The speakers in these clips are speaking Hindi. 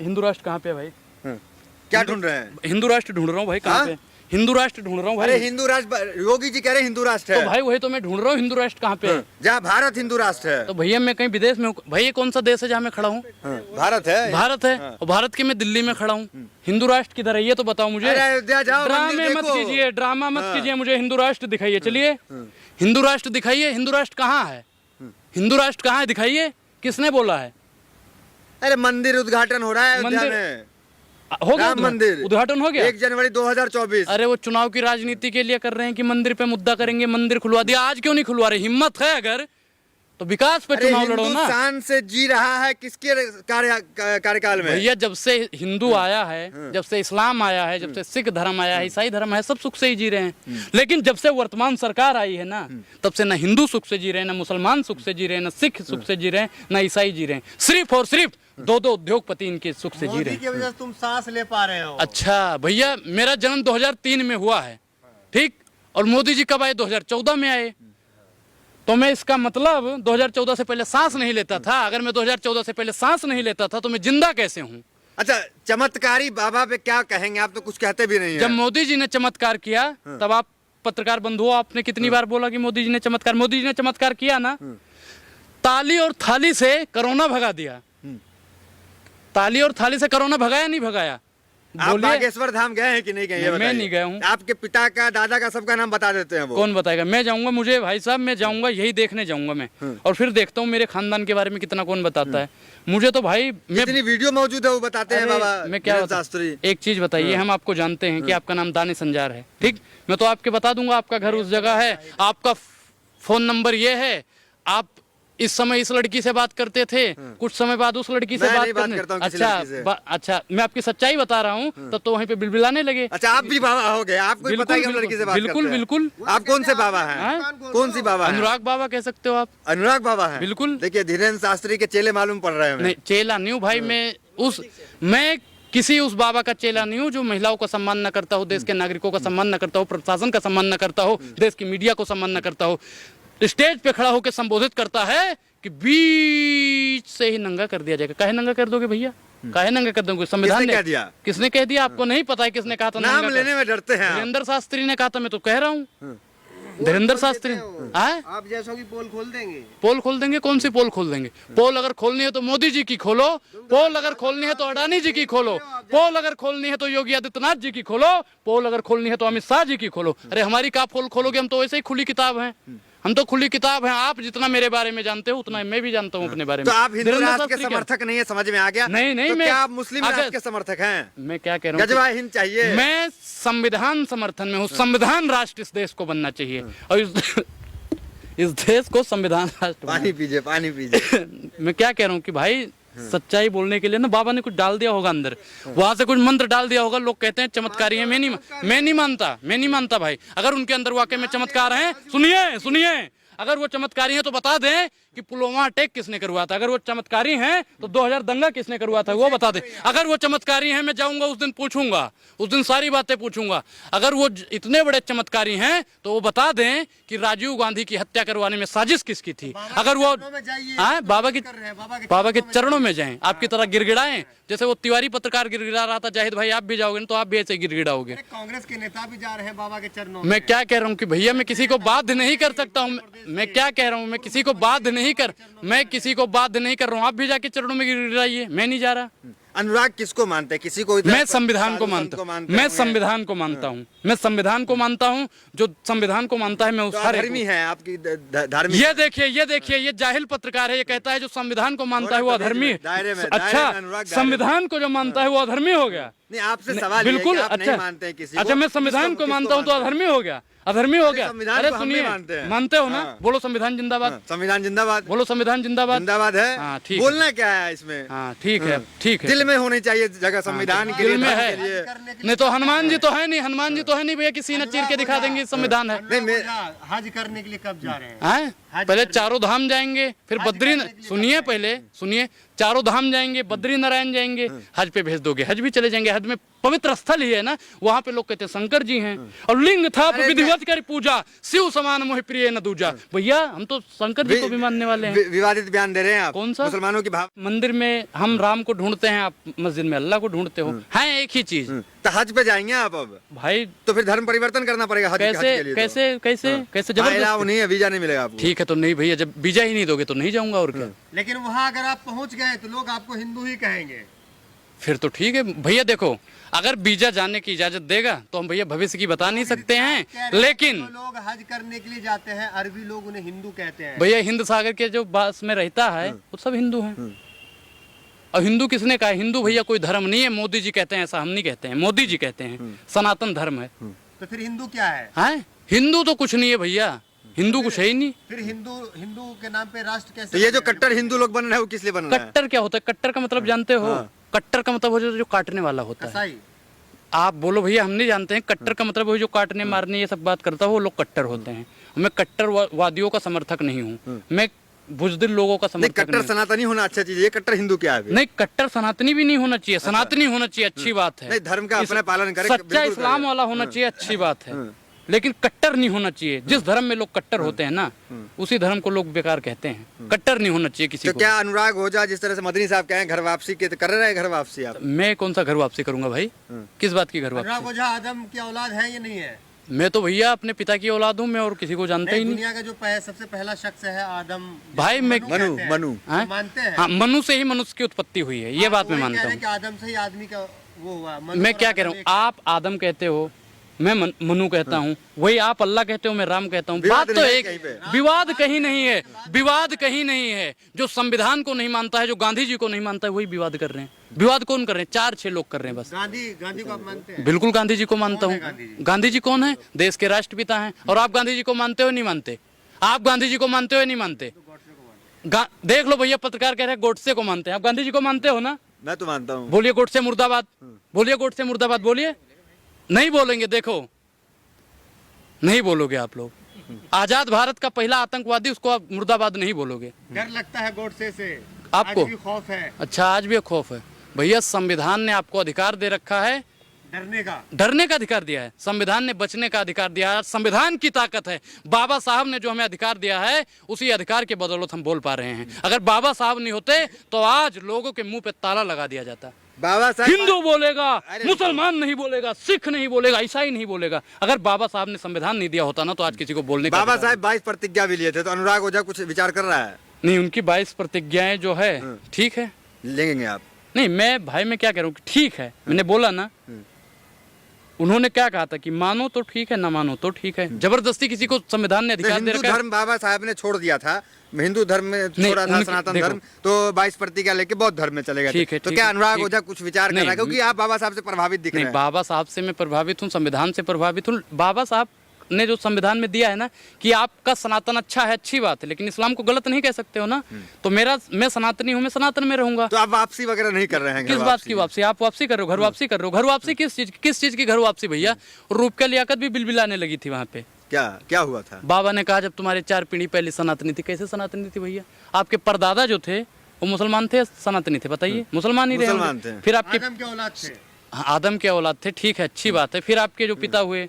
हिंदू राष्ट्र कहाँ पे है भाई? क्या ढूंढ रहे हैं? हिंदू राष्ट्र ढूंढ रहा हूँ भाई। कहाँ पे? हिंदू राष्ट्र ढूंढ रहा हूँ अरे भाई। हिंदू राष्ट्र, योगी जी कह रहे हिंदू राष्ट्र तो है। भाई वही तो मैं ढूंढ रहा हूँ, हिंदू राष्ट्र कहाँ पे है? जहाँ भारत हिंदू राष्ट्र है। तो भैया मैं कहीं विदेश में हूँ भाई। ये कौन सा देश है जहाँ मैं खड़ा हूँ? भारत है। भारत है। और भारत के मैं दिल्ली में खड़ा हूँ। हिंदू राष्ट्र किधर है ये तो बताओ मुझे। अरे अयोध्या जाओ, ड्रामे मंदिर मत देखो। कीजिए, ड्रामा मत कीजिए, मुझे हिंदू राष्ट्र दिखाइए। चलिए हिंदू राष्ट्र दिखाइए। हिंदू राष्ट्र कहाँ है? हिंदू राष्ट्र कहाँ है दिखाइए। किसने बोला है? अरे मंदिर उद्घाटन हो रहा है अयोध्या मंदिर- में। हो गया राम मंदिर उद्घाटन हो गया। 1 जनवरी 2024। अरे वो चुनाव की राजनीति के लिए कर रहे हैं कि मंदिर पे मुद्दा करेंगे, मंदिर खुलवा दिया। आज क्यों नहीं खुलवा रहे? हिम्मत है अगर तो विकास पे अरे चुनाव लड़ो ना। हिंदुस्तान से जी रहा है किसके कार्यकाल में? भैया जब से हिंदू आया है, जब से इस्लाम आया है, जब से सिख धर्म आया है, ईसाई धर्म है, सब सुख से ही जी रहे हैं। लेकिन जब से वर्तमान सरकार आई है ना, तब से ना हिंदू सुख से जी रहे हैं, ना मुसलमान सुख से जी रहे हैं, ना सिख सुख से जी रहे हैं, ना ईसाई जी रहे हैं। सिर्फ और सिर्फ दो उद्योगपति इनके सुख से जी रहे हैं। की वजह से तुम सांस ले पा रहे हो। अच्छा भैया मेरा जन्म 2003 में हुआ है, ठीक। और मोदी जी कब आए? 2014 में आए। तो मैं इसका मतलब 2014 से पहले सांस नहीं लेता था। अगर मैं 2014 से पहले सांस नहीं लेता था तो मैं जिंदा कैसे हूँ? अच्छा, चमत्कारी बाबा पे क्या कहेंगे? आप तो कुछ कहते भी नहीं है। जब मोदी जी ने चमत्कार किया तब आप पत्रकार बंधुओं, आपने कितनी बार बोला कि मोदी जी ने चमत्कार। मोदी जी ने चमत्कार किया ना, ताली और थाली से कोरोना भगा दिया। ताली और थाली से कोरोना भगाया नहीं भगाया? आप बोलिए। बागेश्वर धाम गए हैं कि नहीं गए? ये मैं बताइए। नहीं गया हूँ। आपके पिता का, दादा का, सबका नाम बता देते हैं वो। कौन बताएगा? मैं जाऊंगा, मुझे भाई साहब मैं जाऊंगा, यही देखने जाऊंगा मैं। और फिर देखता हूँ मेरे खानदान के बारे में कितना कौन बताता है। मुझे तो भाई मैं जितनी वीडियो मौजूद है वो बताते हैं बाबा मैं क्या वीरेंद्र शास्त्री। एक चीज बताइए, हम आपको जानते हैं कि आपका नाम दानिश संजार है, ठीक। मैं तो आपके बता दूंगा आपका घर उस जगह है, आपका फोन नंबर ये है, आप इस समय इस लड़की से बात करते थे, कुछ समय बाद उस लड़की से मैं बात नहीं बात करने। करता हूँ किसी लड़की से। अच्छा मैं आपकी सच्चाई बता रहा हूँ, तब तो वहीं पे बिलबिलाने लगे। अच्छा, आप भी बाबा हो गए? आपको पता है कि हम लड़की से बात बिल्कुल करते हैं? बिल्कुल। आप कौन से बाबा हैं? हैं? कौन सी बाबा हैं? अनुराग बाबा कह सकते हो आप। अनुराग बाबा हैं? बिल्कुल। देखिए धीरेन्द्र शास्त्री के चेले मालूम पड़ रहे हैं हमें। नहीं चेला नहीं हूँ भाई, मैं किसी उस बाबा का चेला नहीं हूँ जो महिलाओं का सम्मान न करता हो, देश के नागरिकों का सम्मान न करता हो, प्रशासन का सम्मान न करता हो, देश की मीडिया को सम्मान न करता हो। स्टेज पे खड़ा होकर संबोधित करता है कि बीच से ही नंगा कर दिया जाएगा। काहे नंगा कर दोगे भैया? काहे नंगा कर दोगे? संविधान किसने ने कह दिया? किसने कह दिया? आपको नहीं पता है किसने कहा था? नाम नंगा लेने में डरते हैं आप। धीरेन्द्र शास्त्री ने कहा था, मैं तो कह रहा हूँ। धीरेन्द्र शास्त्री आए आप जैसों की पोल खोल देंगे। पोल खोल देंगे? कौन सी पोल खोल देंगे? पोल अगर खोलनी है तो मोदी जी की खोलो, पोल अगर खोलनी है तो अडानी जी की खोलो, पोल अगर खोलनी है तो योगी आदित्यनाथ जी की खोलो, पोल अगर खोलनी है तो अमित शाह जी की खोलो। अरे हमारी क्या पोल खोलोगे? हम तो वैसे ही खुली किताब हैं। हम तो खुली किताब हैं। आप जितना मेरे बारे में जानते हो उतना मैं भी जानता हूँ अपने बारे में। तो आप हिंदू धीरेन्द्र राष्ट्र के शास्त्री क्या? समर्थक नहीं है, समझ में आ गया? नहीं, तो मैं- क्या आप मुस्लिम अगर- राष्ट्र के समर्थक हैं? मैं क्या कह रहा हूँ? गजवा हिंद चाहिए। मैं संविधान समर्थन में हूँ। संविधान राष्ट्र इस देश को बनना चाहिए और इस देश को संविधान राष्ट्र पानी पीजिए, पानी पीजिए। मैं क्या कह रहा हूँ कि भाई सच्चाई बोलने के लिए ना बाबा ने कुछ डाल दिया होगा अंदर, वहां से कुछ मंत्र डाल दिया होगा। लोग कहते हैं चमत्कारी है, मैं नहीं मानता भाई। अगर उनके अंदर वाकई में चमत्कार है, सुनिए अगर वो चमत्कारी हैं तो बता दें कि पुलवामा अटैक किसने करवाया था। अगर वो चमत्कारी हैं तो 2000 दंगा किसने करवाया था वो बता दें। अगर वो चमत्कारी हैं, मैं जाऊंगा उस दिन पूछूंगा, उस दिन सारी बातें पूछूंगा। अगर वो इतने बड़े चमत्कारी हैं तो वो बता दें कि राजीव गांधी की हत्या करवाने में साजिश किसकी थी। अगर वो बाबा के चरणों में जाएं, आपकी तरह गिड़गिड़ाएं, जैसे वो तिवारी पत्रकार गिड़गिड़ा रहा था। जाहिद भाई आप भी जाओगे तो आप भी ऐसे गिड़गिड़ाओगे। कांग्रेस के नेता भी जा रहे हैं बाबा के चरणों मैं क्या कह रहा हूँ कि भैया मैं किसी को बाध्य नहीं कर सकता हूँ। मैं क्या कह रहा हूँ, मैं किसी को बाध्य नहीं कर रहा हूँ। आप भी जाके चरणों में गिड़गिड़ाइए, मैं नहीं जा रहा। अनुराग किसको मानते हैं? किसी को? मैं संविधान को मानता हूँ। मैं संविधान को मानता हूँ। मैं संविधान को मानता हूँ। जो संविधान को मानता है मैं उस हर धर्मी है आपकी धार्मिक। ये देखिए ये जाहिल पत्रकार है, ये कहता है जो संविधान को मानता है वो अधर्मी है। अच्छा, संविधान को जो मानता है वो अधर्मी हो गया? नहीं, आपसे सवाल ये है बिल्कुल। कि आप नहीं अच्छा मानते हैं किसी को। अच्छा, मैं संविधान को मानता हूँ तो अधर्मी हो गया? अरे सुनिए, मानते हो ना? बोलो संविधान जिंदाबाद। संविधान जिंदाबाद। बोलो संविधान जिंदाबाद। जिंदाबाद है। हाँ, ठीक है। बोलना क्या है इसमें? हाँ ठीक है। दिल में होनी चाहिए जगह संविधान के लिए, दिल में धर्म है। के लिए। नहीं तो हनुमान जी तो है नहीं भैया, किसी ने चीर के दिखा देंगे संविधान है। नहीं, हज करने के लिए कब जा रहे हैं? हैं? पहले चारों धाम जाएंगे, फिर सुनिए चारों धाम जाएंगे, बद्री नारायण जाएंगे, हज पे भेज दोगे, हज भी चले जाएंगे। हज में पवित्र स्थल ही है ना, वहां पे लोग कहते हैं शंकर जी हैं। और लिंग था विधिवत कर पूजा, शिव समान मोहि प्रिय न दूजा। भैया हम तो शंकर जी को भी मानने वाले हैं। विवादित बयान दे रहे हैं आप। कौन सा? मुसलमानों की भाव। मंदिर में हम राम को ढूंढते हैं, आप मस्जिद में अल्लाह को ढूंढते हो, है एक ही चीज। तो हज पे जाएंगे आप अब भाई तो फिर धर्म परिवर्तन करना पड़ेगा हज कैसे के लिए। कैसे कैसे कैसे जबरदस्ती जबरदस्ती? नहीं है, वीजा नहीं मिलेगा आपको। ठीक है तो नहीं भैया, जब वीजा ही नहीं दोगे तो नहीं जाऊंगा और क्या। लेकिन वहाँ अगर आप पहुँच गए तो लोग आपको हिंदू ही कहेंगे। फिर तो ठीक है भैया, देखो अगर वीजा जाने की इजाजत देगा तो हम भैया भविष्य की बता नहीं सकते हैं, लेकिन जो लोग हज करने के लिए जाते हैं अरबी लोग उन्हें हिंदू कहते हैं। भैया हिंद सागर के जो पास में रहता है वो सब हिंदू हैं। और हिंदू किसने कहा? हिंदू भैया कोई धर्म नहीं है, मोदी जी कहते हैं, ऐसा हम नहीं कहते हैं, मोदी जी कहते हैं सनातन धर्म है। तो फिर हिंदू क्या है? हैं? हिंदू तो कुछ नहीं है भैया, हिंदू कुछ है ही नहीं। फिर हिंदू के नाम पे राष्ट्र कैसे? तो ये जो कट्टर हिंदू लोग बन रहे हैं वो किस लिए बन रहे हैं? कट्टर क्या होता है? कट्टर का मतलब जानते हो? कट्टर का मतलब हो जो काटने वाला होता है। कसाई। आप बोलो भैया हम नहीं जानते हैं। कट्टर का मतलब वो जो काटने मारने ये सब बात करता है वो लोग कट्टर होते हैं। मैं कट्टरवादियों का समर्थक नहीं हूँ, मैं बुजदिल लोगों का नहीं, समर्थक कट्टर सनातनी होना अच्छा चीज है। ये कट्टर हिंदू क्या है? नहीं, कट्टर सनातनी भी नहीं होना चाहिए, सनातनी होना चाहिए, अच्छी बात है। नहीं, धर्म का अपना पालन करे, सच्चा बिल्कुल इस्लाम करे। वाला होना चाहिए, अच्छी बात है, लेकिन कट्टर नहीं होना चाहिए। जिस धर्म में लोग कट्टर होते हैं ना, उसी धर्म को लोग बेकार कहते हैं। कट्टर नहीं होना चाहिए किसी तो को। क्या अनुराग ओझा जिस तरह से मदनी साहब कहे घर वापसी के, तो कर रहे हैं घर वापसी आप? मैं कौन सा घर वापसी करूंगा भाई? किस बात की घर वापसी? अनुराग ओझा आदम की औलाद है या नहीं है? मैं तो भैया अपने पिता की औलाद हूँ, मैं और किसी को जानता ही नहीं। दुनिया का जो सबसे पहला शख्स है आदम। भाई मैं मनु हैं? मानते हैं? हाँ, मनु से ही मनुष्य की उत्पत्ति हुई है, ये बात मैं मानता हूँ। आदम से ही आदमी का वो हुआ। मैं क्या कह रहा हूँ, आप आदम कहते हो, मैं मनु कहता हूँ, वही आप अल्लाह कहते हो, मैं राम कहता हूँ। बात तो एक, विवाद कहीं नहीं है, विवाद कहीं नहीं है। जो संविधान को नहीं मानता है, जो गांधी जी को नहीं मानता है, वही विवाद कर रहे हैं। विवाद कौन कर रहे हैं? 4-6 लोग कर रहे हैं बस। गांधी को आप मानते हैं? बिल्कुल गांधी जी को मानता हूँ। गांधी जी कौन है? देश के राष्ट्रपिता हैं। और आप गांधी जी को मानते हो नहीं मानते? आप गांधी जी को मानते हो नहीं मानते? देख लो भैया, पत्रकार कह रहे हैं गोडसे को मानते हैं, आप गांधी जी को मानते हो ना? मैं तो मानता हूँ। बोलिए गोडसे मुर्दाबाद, बोलिए गोडसे मुर्दाबाद, बोलिए। नहीं बोलेंगे, देखो नहीं बोलोगे आप लोग। आजाद भारत का पहला आतंकवादी, उसको आप मुर्दाबाद नहीं बोलोगे। डर लगता है गोडसे से आपको? आज भी खौफ है। अच्छा, आज भी खौफ है? भैया संविधान ने आपको अधिकार दे रखा है, डरने का अधिकार दिया है। संविधान ने बचने का अधिकार दिया है। संविधान की ताकत है। बाबा साहब ने जो हमें अधिकार दिया है, उसी अधिकार के बदौलत हम बोल पा रहे हैं। अगर बाबा साहब नहीं होते तो आज लोगों के मुंह पे ताला लगा दिया जाता। बाबा साहब हिंदू बोलेगा, मुसलमान नहीं बोलेगा, सिख नहीं बोलेगा, ईसाई नहीं बोलेगा। अगर बाबा साहब ने संविधान नहीं दिया होता ना, तो आज किसी को बोलने का बाबा साहब 22 प्रतिज्ञा भी लिए थे, तो अनुराग ओझा कुछ विचार कर रहा है? नहीं, उनकी 22 प्रतिज्ञाएं जो है ठीक है, लेंगे आप? नहीं, मैं भाई मैं क्या कह रहा हूँ, ठीक है, मैंने बोला ना। उन्होंने क्या कहा था कि मानो तो ठीक है, ना मानो तो ठीक है। जबरदस्ती किसी को संविधान ने अधिकार दे हिंदू रखा है। धर्म बाबा साहब ने छोड़ दिया था, हिंदू धर्म में छोड़ा था सनातन धर्म, तो 22 प्रतिज्ञा लेके बौद्ध धर्म में चले गए थे। तो क्या अनुराग ओझा कुछ विचार कर रहा है? क्योंकि आप बाबा साहब से प्रभावित दिख रहे हैं। बाबा साहब से मैं प्रभावित हूँ, संविधान से प्रभावित हूँ। बाबा साहब ने जो संविधान में दिया है ना कि आपका सनातन अच्छा है, अच्छी बात है, लेकिन इस्लाम को गलत नहीं कह सकते हो ना। तो मैं सनातनी हूँ, मैं सनातन में रहूंगा। तो आप वापसी वगैरह नहीं कर रहे हैं? किस बात की वापसी? आप वापसी कर रहे हो, घर वापसी कर रहे हो। घर वापसी किस चीज की घर वापसी भैया? रूपका लियाकत भी बिलबिलाने लगी थी वहाँ पे। क्या हुआ था? बाबा ने कहा जब तुम्हारे 4 पीढ़ी पहले सनातनी थी। कैसे सनातनी थी भैया? आपके परदादा जो थे वो मुसलमान थे, सनातनी थे? बताइए, मुसलमान ही रहे। फिर आपके आदम के औलाद थे। आदम के औलाद थे, ठीक है, अच्छी बात है। फिर आपके जो पिता हुए,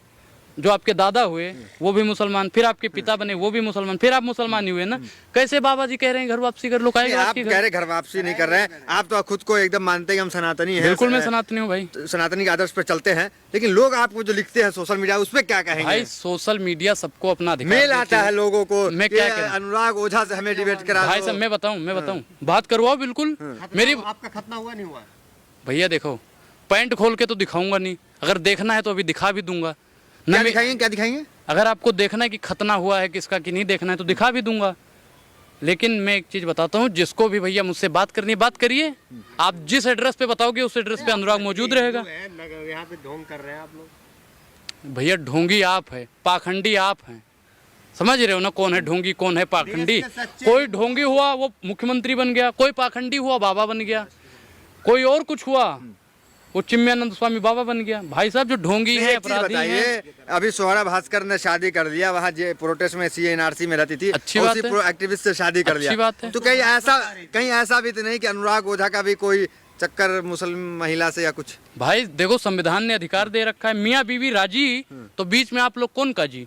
जो आपके दादा हुए, वो भी मुसलमान, फिर आपके पिता बने, वो भी मुसलमान, फिर आप मुसलमान ही हुए ना। कैसे बाबा जी कह रहे हैं घर वापसी कर लो? आप कह रहे घर वापसी नहीं कर रहे हैं, आप तो खुद को एकदम मानते हैं कि हम सनातनी हैं। बिल्कुल मैं सनातनी हूँ भाई, सनातनी के आदर्श पर चलते हैं। लेकिन लोग आपको जो लिखते हैं सोशल मीडिया, उसमें क्या कहेंगे? भाई सोशल मीडिया सबको अपना अधिकार मेल आता है लोगों को। मैं क्या कह रहा हूं? अनुराग ओझा से हमें डिबेट करा भाई साहब, मैं बताऊं बात करवाओ बिल्कुल। मेरी आपका खतना हुआ नहीं हुआ? भैया देखो, पैंट खोल के तो दिखाऊंगा नहीं, अगर देखना है तो अभी दिखा भी दूंगा। क्या दिखाएंगे? क्या दिखाएंगे? अगर आपको देखना है कि खतना हुआ है किसका कि नहीं देखना है तो दिखा भी दूंगा। लेकिन मैं एक चीज बताता हूँ, जिसको भी भैया मुझसे बात करनी है बात करिए। आप जिस एड्रेस पे बताओगे उस एड्रेस पे अनुराग मौजूद रहेगा। यहाँ पे ढोंग कर रहे हैं आप लोग। भैया ढोंगी आप है, पाखंडी आप हैं, समझ रहे हो ना? कौन है ढोंगी, कौन है पाखंडी? कोई ढोंगी हुआ वो मुख्यमंत्री बन गया, कोई पाखंडी हुआ बाबा बन गया, कोई और कुछ हुआ वो चिन्मयानंद स्वामी बाबा बन गया। भाई साहब जो ढोंगी है, अपराधी है। अभी सोहरा भास्कर ने शादी कर लिया, वहाँ प्रोटेस्ट में CNRC में रहती थी, अच्छी बात है। एक्टिविस्ट से शादी कर लिया। अच्छी बात है। तो कहीं ऐसा भी तो नहीं कि अनुराग ओझा का भी कोई चक्कर मुस्लिम महिला से या कुछ? भाई देखो, संविधान ने अधिकार दे रखा है, मियाँ बीवी राजी, तो बीच में आप लोग कौन का जी?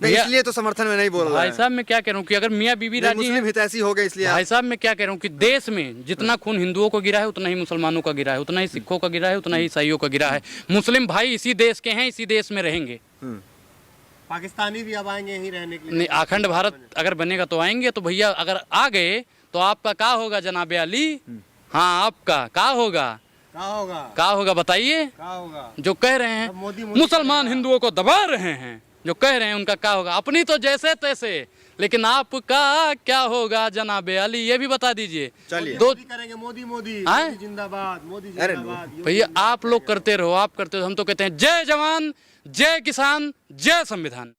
नहीं, इसलिए तो समर्थन में नहीं बोल रहा भाई है। साहब मैं क्या कह रहा हूँ कि अगर मियाँ बीवी राजी मुस्लिम हैं, हितैषी हो गए इसलिए भाई साहब मैं क्या कह रहा हूँ कि देश में जितना खून हिंदुओं को गिरा है उतना ही मुसलमानों का गिरा है, उतना ही सिखों का गिरा है, उतना ही ईसाइयों का गिरा है। मुस्लिम भाई इसी देश के हैं, इसी देश में रहेंगे। पाकिस्तानी भी अब आएंगे यहीं रहने के लिए। नहीं, अखंड भारत अगर बनेगा तो आएंगे। तो भैया अगर आ गए तो आपका क्या होगा जनाबे अली? हाँ, आपका क्या होगा? क्या होगा बताइए? जो कह रहे हैं मुसलमान हिंदुओं को दबा रहे हैं, जो कह रहे हैं उनका क्या होगा? अपनी तो जैसे तैसे, लेकिन आपका क्या होगा जनाबे अली, ये भी बता दीजिए। चलिए दो करेंगे मोदी मोदी हैं? जिंदाबाद, मोदी जिंदाबाद। भैया आप लोग करते रहो, आप करते रहो, हम तो कहते हैं जय जवान, जय किसान, जय संविधान।